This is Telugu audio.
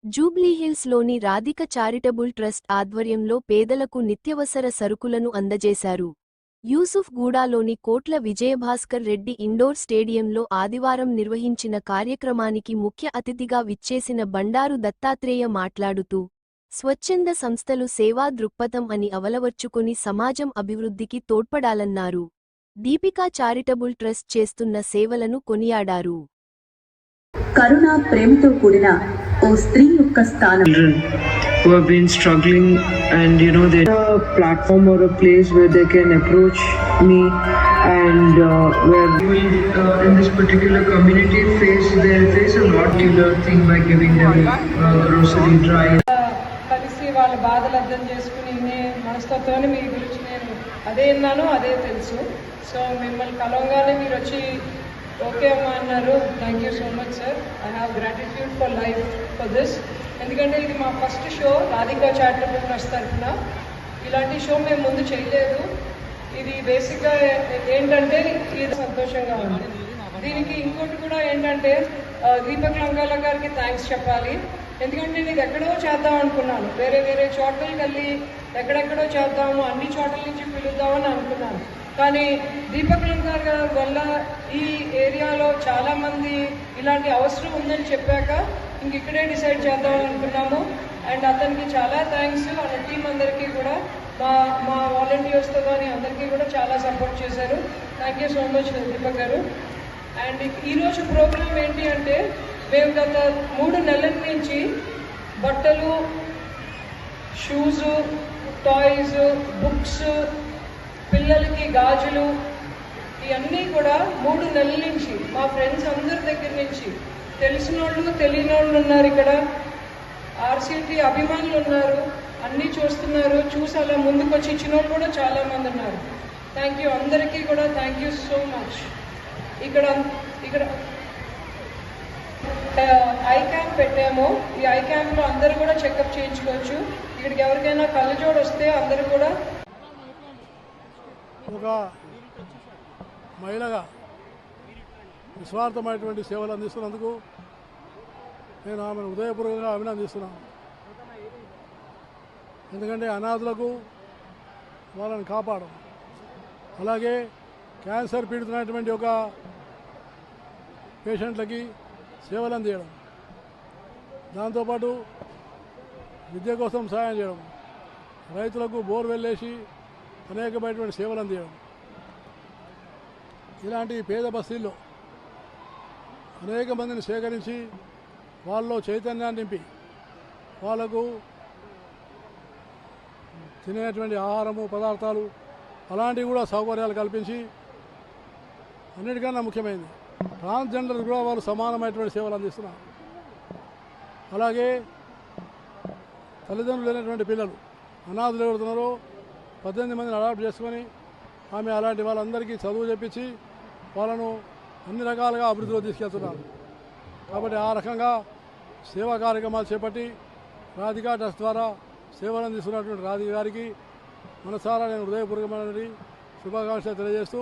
జూబ్లీహిల్స్లోని రాధిక చారిటబుల్ ట్రస్ట్ ఆధ్వర్యంలో పేదలకు నిత్యవసర సరుకులను అందజేశారు. యూసుఫ్ గూడాలోని కోట్ల విజయభాస్కర్ రెడ్డి ఇండోర్ స్టేడియంలో ఆదివారం నిర్వహించిన కార్యక్రమానికి ముఖ్య అతిథిగా విచ్చేసిన బండారు దత్తాత్రేయ మాట్లాడుతూ, స్వచ్ఛంద సంస్థలు సేవా దృక్పథం అని అవలవర్చుకొని సమాజం అభివృద్ధికి తోడ్పడాలన్నారు. దీపికా చారిటబుల్ ట్రస్ట్ చేస్తున్న సేవలను కొనియాడారు. కరుణ ప్రేమతో కూడిన ఓ స్త్రీ యొక్క స్థానం. Who have been struggling, and they a platform or a place where they can approach me, and where people in this particular community face a lot particular thing by giving them grocery drive. కలిసి వాళ్ళ బాధలు అర్థం చేసుకుని మనస్తత్వాన్ని మీ గురించి నేను అదే విన్నాను, అదే తెలుసు. సో మిమ్మల్ని కలవగానే మీరు వచ్చి ఓకే అమ్మా అన్నారు. Thank you so much sir. I have gratitude for life for this. ఎందుకంటే ఇది మా first show Radhika charitable trust తరఫున. ఇలాంటి షో మేము ముందు చేయలేదు. ఇది బేసిక్గా ఏంటంటే ఇది సంతోషంగా ఉంది. దీనికి ఇంకోటి కూడా ఏంటంటే దీపక్ లంగాల గారికి థ్యాంక్స్ చెప్పాలి. ఎందుకంటే నేను ఇది ఎక్కడో చేద్దాం అనుకున్నాను, వేరే వేరే చోట్లకి వెళ్ళి ఎక్కడెక్కడో చేద్దాము, అన్ని చోట్ల నుంచి పిలుద్దామని అనుకున్నాను. కానీ దీపక్ లంగార్ గారి వల్ల ఈ ఏరియాలో చాలామంది ఇలాంటి అవసరం ఉందని చెప్పాక ఇంక ఇక్కడే డిసైడ్ చేద్దామని అనుకున్నాము. అండ్ అతనికి చాలా థ్యాంక్స్. మన టీం అందరికీ కూడా, మా వాలంటీర్స్తో కానీ అందరికీ కూడా చాలా సపోర్ట్ చేశారు. Thank you so much Deepak గారు. అండ్ ఈరోజు ప్రోగ్రామ్ ఏంటి అంటే, మేము గత 3 నెలల నుంచి బట్టలు, షూస్, టాయ్స్, బుక్స్, పిల్లలకి గాజులు ఇవన్నీ కూడా 3 నెలల నుంచి మా ఫ్రెండ్స్ అందరి దగ్గర నుంచి, తెలిసిన వాళ్ళు తెలియని వాళ్ళు ఉన్నారు, ఇక్కడ ఆర్సీటీ అభిమానులు ఉన్నారు, అన్నీ చూస్తున్నారు, చూసి అలా ముందుకు వచ్చి ఇచ్చిన వాళ్ళు కూడా చాలామంది ఉన్నారు. థ్యాంక్ యూ అందరికీ కూడా. Thank you so much. ఇక్కడ ఐ క్యాంప్ పెట్టాము. ఈ ఐ క్యాంప్లో అందరూ కూడా చెకప్ చేయించుకోవచ్చు. ఇక్కడికి ఎవరికైనా కళ్ళజోడు వస్తే అందరూ కూడా. ఒక మహిళగా నిస్వార్థమైనటువంటి సేవలు అందిస్తున్నందుకు నేను ఆమెను హృదయపూర్వకంగా అభినందిస్తున్నాను. ఎందుకంటే అనాథులకు వాళ్ళని కాపాడడం, అలాగే క్యాన్సర్ పీడితున్నటువంటి ఒక పేషెంట్లకి సేవలు అందించడం, దాంతోపాటు విద్య కోసం సహాయం చేయడం, రైతులకు బోర్వెల్ వేసి అనేకమైనటువంటి సేవలు అందించడం, ఇలాంటి పేద బస్తీల్లో అనేక మందిని సేకరించి వాళ్ళలో చైతన్యాన్ని నింపి వాళ్ళకు తినేటువంటి ఆహారము, పదార్థాలు అలాంటివి కూడా సౌకర్యాలు కల్పించి, అన్నిటికన్నా ముఖ్యమైనది ట్రాన్స్జెండర్ కూడా వాళ్ళు సమానమైనటువంటి సేవలు అందిస్తున్నారు. అలాగే తల్లిదండ్రులు లేనటువంటి పిల్లలు, అనాథులు ఎవరుతున్నారో 18 మందిని అడాప్ట్ చేసుకొని ఆమె అలాంటి వాళ్ళందరికీ చదువు చెప్పించి వాళ్ళను అన్ని రకాలుగా అభివృద్ధిలో తీసుకెళ్తున్నారు. కాబట్టి ఆ రకంగా సేవా కార్యక్రమాలు చేపట్టి రాధికా ట్రస్ట్ ద్వారా సేవలు అందిస్తున్నటువంటి రాధిక గారికి మనసారా నేను హృదయపూర్వకమైనటువంటి శుభాకాంక్షలు తెలియజేస్తూ